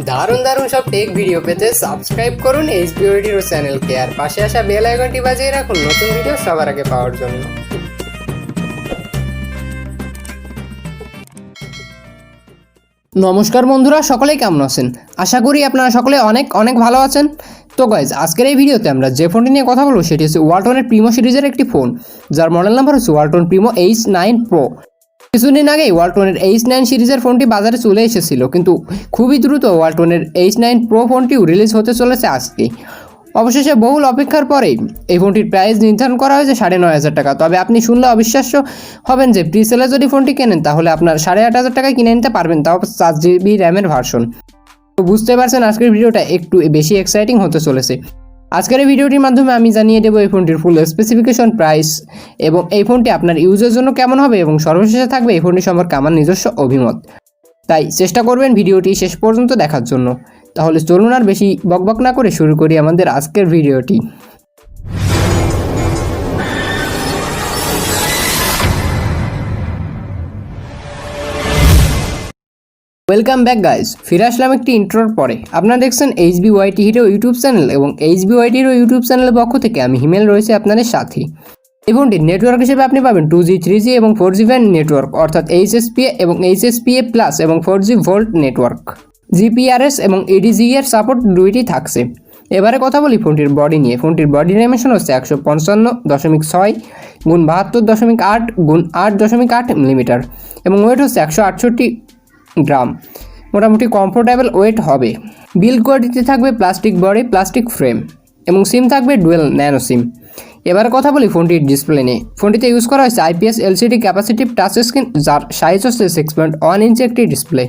দারুণ দারুণ সব টেক ভিডিও পেতে সাবস্ক্রাইব করুন এইচবিও রেডিও চ্যানেলকে আর পাশে আসা বেল আইকনটি বাজিয়ে রাখুন নতুন ভিডিও সবার আগে পাওয়ার জন্য। নমস্কার বন্ধুরা, সকলেই কেমন আছেন? আশা করি আপনারা সকলে অনেক অনেক ভালো আছেন। তো গাইজ, আজকের এই ভিডিওতে আমরা যে ফোনটি নিয়ে কথা বলবো সেটি হচ্ছে ওয়ালটনের প্রিমো সিরিজের একটি ফোন, যার মডেল নাম্বার হচ্ছে ওয়ালটন প্রিমো H9 Pro। কিছুদিন আগেই ওয়ালটনের H9 সিরিজের ফোনটি বাজারে চলে এসেছিল, কিন্তু খুবই দ্রুত ওয়ালটনের H9 Pro ফোনটিও রিলিজ হতে চলেছে আজকে। অবশেষে বহুল অপেক্ষার পরেই এই ফোনটির প্রাইস নির্ধারণ করা হয়েছে 9,500 টাকা। তবে আপনি শুনলে অবিশ্বাস্য হবেন যে প্রি সেলে যদি ফোনটি কেনেন তাহলে আপনার 8,500 টাকায় কিনে নিতে পারবেন, তাও 4GB র্যামের ভার্সন। তো বুঝতে পারছেন আজকের ভিডিওটা একটু বেশি এক্সাইটিং হতে চলেছে। আজকের এই ভিডিওটির মাধ্যমে আমি জানিয়ে দেবো এই ফোনটির ফুল স্পেসিফিকেশন, প্রাইস এবং এই ফোনটি আপনার ইউজের জন্য কেমন হবে, এবং সর্বশেষে থাকবে এই ফোনটি সম্পর্কে আমার নিজস্ব অভিমত। তাই চেষ্টা করবেন ভিডিওটি শেষ পর্যন্ত দেখার জন্য। তাহলে চলুন আর বেশি বকবক না করে শুরু করি আমাদের আজকের ভিডিওটি। ওয়েলকাম ব্যাক গাইজ, ফিরে আসলাম একটি ইন্ট্রোর পরে। আপনারা দেখছেন HBYT হিরো ইউটিউব চ্যানেল, এবং HBYT হিরো ইউটিউব চ্যানেলের পক্ষ থেকে আমি হিমেল রয়েছে আপনাদের সাথে। এই ফোনটির নেটওয়ার্ক হিসেবে আপনি পাবেন 2G 3G এবং 4G ব্যান্ড নেটওয়ার্ক, অর্থাৎ HSPA এবং HSPA প্লাস এবং 4G ভোল্ট নেটওয়ার্ক। GPRS এবং EDG এর সাপোর্ট দুইটি থাকছে। এবারে কথা বলি ফোনটির বডি নিয়ে। ফোনটির বডি ডাইমেনশন হচ্ছে 155.6 গুণ 72.8 গুণ 8.8 মিলিমিটার এবং ওয়েট হচ্ছে 168 গ্রাম। মোটামুটি কমফোর্টেবল ওয়েট হবে। বিল্ড কোয়ালিটি থাকবে প্লাস্টিক বডি, প্লাস্টিক ফ্রেম এবং সিম থাকবে ডুয়েল ন্যানো সিম। এবার কথা বলি ফোনটির ডিসপ্লে নিয়ে। ফোনটিতে ইউজ করা হয়েছে IPS LCD capacitive touch screen, যার সাইজ হচ্ছে 6.1 ইঞ্চি একটি ডিসপ্লে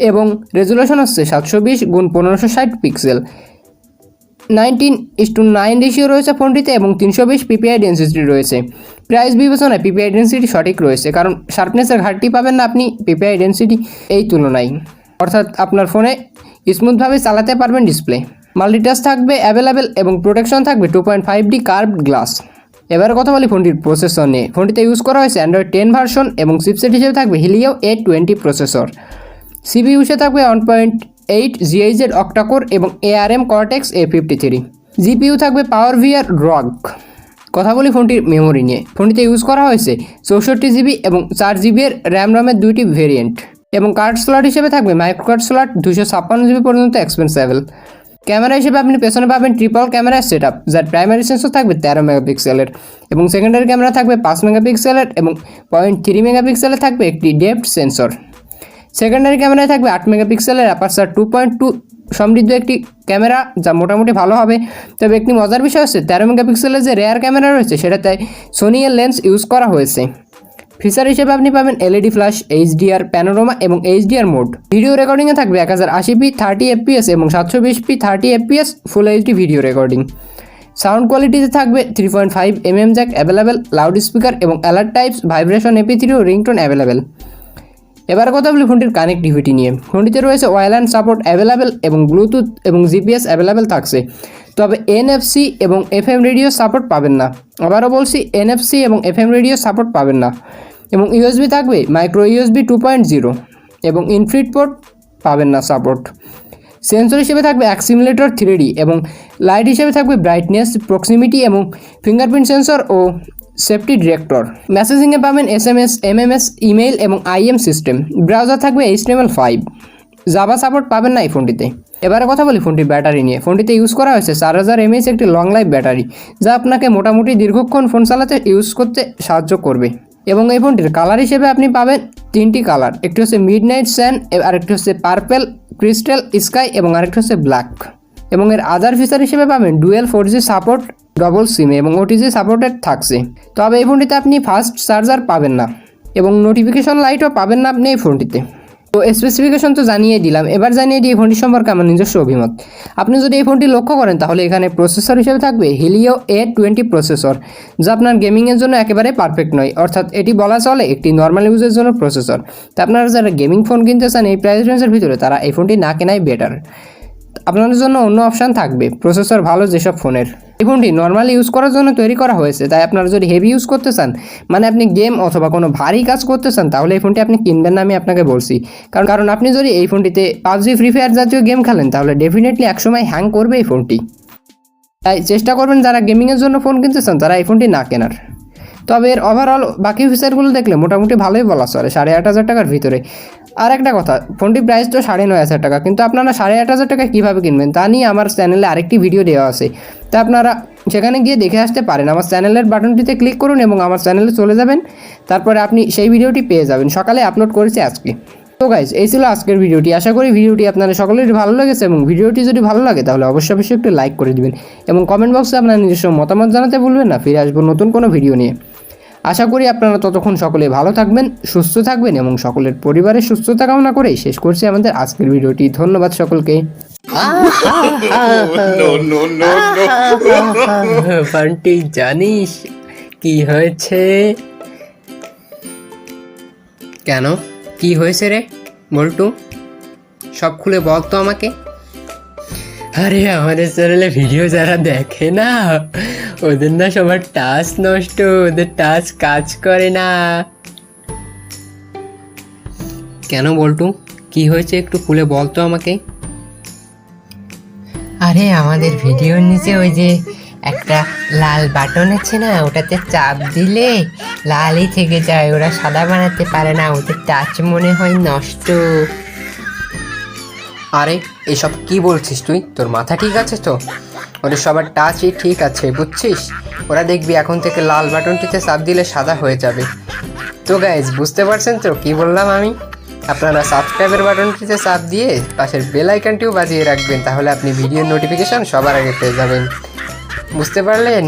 এবং রেজুলেশন হচ্ছে 720 গুণ 1560 পিক্সেল। 19:9 রেশিও রয়েছে ফোনটিতে এবং 320 PPI ডেন্সিটি রয়েছে। প্রাইস বিবেচনায় PPI ডেন্সিটি সঠিক রয়েছে, কারণ শার্পনেসের ঘাটতি পাবেন না আপনি PPI ডেন্সিটি এই তুলনায়, অর্থাৎ আপনার ফোনে স্মুথভাবে চালাতে পারবেন ডিসপ্লে। মাল্টিটাচ থাকবে অ্যাভেলেবেল এবং প্রোটেকশন থাকবে 2.5D কার্ভড গ্লাস। এবার কথা বলি ফোনটির প্রসেসর নিয়ে। ফোনটিতে ইউজ করা হয়েছে Android 10 ভার্সন এবং চিপসেট হিসেবে থাকবে Helio A20 প্রসেসর। CPU হিসেবে থাকবে 1.8 GHz অক্টাকোর এবং ARM Cortex A53। GPU থাকবে PowerVR ROG। কথা বলি ফোনটির মেমোরি নিয়ে। ফোনটিতে ইউজ করা হয়েছে 64GB এবং 4GB এর র্যামের দুইটি ভেরিয়েন্ট এবং কার্ড স্লট হিসেবে থাকবে মাইক্রো কার্ড স্লট 256GB পর্যন্ত এক্সপেন্সেবল। ক্যামেরা হিসেবে আপনি পেছনে পাবেন ট্রিপল ক্যামেরা সেটআপ, যার প্রাইমারি সেন্সর থাকবে 13 মেগাপিক্সেলের এবং সেকেন্ডারি ক্যামেরা থাকবে 5 মেগাপিক্সেলের এবং 0.3 মেগাপিক্সেলের থাকবে একটি ডেপথ সেন্সর। সেকেন্ডারি ক্যামেরায় থাকবে 8 মেগাপিক্সেলের অ্যাপারচার 2.2 সমৃদ্ধ একটি ক্যামেরা, যা মোটামুটি ভালো হবে। তবে একটি মজার বিষয় হচ্ছে 13 মেগাপিক্সেলের যে রেয়ার ক্যামেরা রয়েছে সেটাতে সোনি এর লেন্স ইউজ করা হয়েছে। ফিচার হিসেবে আপনি পাবেন LED ফ্ল্যাশ, HDR প্যানোরামা এবং HDR মোড। ভিডিও রেকর্ডিংয়ে থাকবে 1080p 30 fps এবং 720p 30 fps ফুল HD ভিডিও রেকর্ডিং। সাউন্ড কোয়ালিটিতে থাকবে 3.5mm Jack available, loud speaker এবং অ্যালার্ট টাইপস, ভাইব্রেশন, MP3 ও রিংটোন অ্যাভেলেবেল। এবার কথা বলি ফোনটির কানেক্টিভিটি নিয়ে। ফোনটিতে রয়েছে ওয়্যারলেস সাপোর্ট অ্যাভেলেবেল এবং ব্লুটুথ এবং GPS অ্যাভেলেবেল থাকছে। তবে NFC এবং FM রেডিও সাপোর্ট পাবেন না। আবারও বলছি, NFC এবং FM রেডিও সাপোর্ট পাবেন না। এবং USB থাকবে মাইক্রো USB 2.0 এবং ইনফিনিট পোর্ট পাবেন না সাপোর্ট। সেন্সর হিসেবে থাকবে অ্যাক্সিমিলেটর 3D এবং লাইট হিসেবে থাকবে ব্রাইটনেস, প্রক্সিমিটি এবং ফিঙ্গারপ্রিন্ট সেন্সর ও সেফটি ডিরেক্টর। মেসেজিংয়ে পাবেন SMS, MMS, ইমেইল এবং IM সিস্টেম। ব্রাউজার থাকবে HTML5। জাভা সাপোর্ট পাবেন না এই ফোনটিতে। এবারে কথা বলি ফোনটির ব্যাটারি নিয়ে। ফোনটিতে ইউজ করা হয়েছে 4000 mAh একটি লং লাইফ ব্যাটারি, যা আপনাকে মোটামুটি দীর্ঘক্ষণ ফোন চালাতে ইউজ করতে সাহায্য করবে। এবং এই ফোনটির কালার হিসেবে আপনি পাবেন 3টি কালার, একটি হচ্ছে মিডনাইট স্যান্ড, আরেকটি হচ্ছে পার্পেল, ক্রিস্টাল স্কাই এবং আরেকটি হচ্ছে ব্ল্যাক। এবং এর আদার ফিচার হিসেবে পাবেন ডুয়েল 4G সাপোর্ট, ডবল সিম এবং OTG সাপোর্টেড থাকছে। তবে এই ফোনটিতে আপনি ফাস্ট চার্জার পাবেন না এবং নোটিফিকেশন লাইটও পাবেন না আপনি এই ফোনটিতে। তো স্পেসিফিকেশন তো জানিয়ে দিলাম, এবার জানিয়ে দিই এই ফোনটি সম্পর্কে আমার নিজস্ব অভিমত। আপনি যদি এই ফোনটি লক্ষ্য করেন তাহলে এখানে প্রসেসর হিসেবে থাকবে Helio A20 প্রসেসর, যা আপনার গেমিংয়ের জন্য একেবারে পারফেক্ট নয়, অর্থাৎ এটি বলা চলে একটি নর্মাল ইউজের জন্য প্রসেসর। তো আপনারা যারা গেমিং ফোন কিনতে চান এই প্রাইস রেঞ্জের ভিতরে, তারা এই ফোনটি না কেনাই বেটার। আপনাদের জন্য অন্য অপশান থাকবে প্রসেসর ভালো যেসব ফোনের। এই ফোনটি নর্মালি ইউজ করার জন্য তৈরি করা হয়েছে, তাই আপনারা যদি হেভি ইউজ করতে চান, মানে আপনি গেম অথবা কোনো ভারী কাজ করতে চান, তাহলে এই ফোনটি আপনি কিনবেন না আমি আপনাকে বলছি। কারণ আপনি যদি এই ফোনটিতে পাবজি ফ্রি ফায়ার জাতীয় গেম খেলেন তাহলে ডেফিনেটলি একসময় হ্যাং করবে এই ফোনটি। তাই চেষ্টা করবেন যারা গেমিংয়ের জন্য ফোন কিনতে চান তারা এই ফোনটি না কেনার। তবে এর ওভারঅল বাকি ফিচারগুলো দেখলে মোটামুটি ভালোই বলা চলে 8,500 টাকার ভিতরে। আর একটা কথা, ফোনটির প্রাইস তো 9,500 টাকা, কিন্তু আপনারা 8,500 টাকা কীভাবে কিনবেন তা নিয়ে আমার চ্যানেলে আরেকটি ভিডিও দেওয়া আছে, তা আপনারা সেখানে গিয়ে দেখে আসতে পারেন। আমার চ্যানেলের বাটনটিতে ক্লিক করুন এবং আমার চ্যানেলে চলে যাবেন, তারপরে আপনি সেই ভিডিওটি পেয়ে যাবেন। সকালে আপলোড করেছি আজকে। তো গাইজ, এই ছিল আজকের ভিডিওটি। আশা করি ভিডিওটি আপনাদের সকলেরই ভালো লেগেছে, এবং ভিডিওটি যদি ভালো লাগে তাহলে অবশ্যই একটু লাইক করে দিবেন এবং কমেন্ট বক্সে আপনার নিজস্ব মতামত জানাতে ভুলবেন না। ফিরে আসবো নতুন কোনো ভিডিও নিয়ে। আশা করি আপনারা ততক্ষণ সকলে ভালো থাকবেন, সুস্থ থাকবেন এবং সকলের পরিবারের সুস্থতা কামনা করেই শেষ করছি আমাদের আজকের ভিডিওটি। ধন্যবাদ সকলকে। বান্টি, জানিস কি হয়েছে? কেন, কি হয়েছে রে বল্টু? সব খুলে বল তো আমাকে। আরে আমাদের চ্যানেলে ভিডিও যারা দেখে না, ওদের না সবার টাচ নষ্ট, ওদের টাচ কাজ করে না। কেন বল্টু, কি হয়েছে একটু খুলে বল তো আমাকে। আরে আমাদের ভিডিওর নিচে ওই যে একটা লাল বাটন আছে না, ওটাতে চাপ দিলে লালই থেকে যায়, ওরা সাদা বানাতে পারে না, ওদের টাচ মনে হয় নষ্ট। আরে এসব কি বলছিস তুই? তোর মাথা ঠিক আছে তো? ওদের সবার টাচই ঠিক আছে বুঝছিস? ওরা দেখবি এখন থেকে লাল বাটনটিতে চাপ দিলে সাদা হয়ে যাবে। তো গাইজ, বুঝতে পারছেন তো কি বললাম আমি? আপনারা সাবস্ক্রাইবের বাটনটিতে চাপ দিয়ে পাশের বেল আইকনটিও বাজিয়ে রাখবেন, তাহলে আপনি ভিডিওর নোটিফিকেশন সবার আগে পেয়ে যাবেন। বুঝতে পারলেন?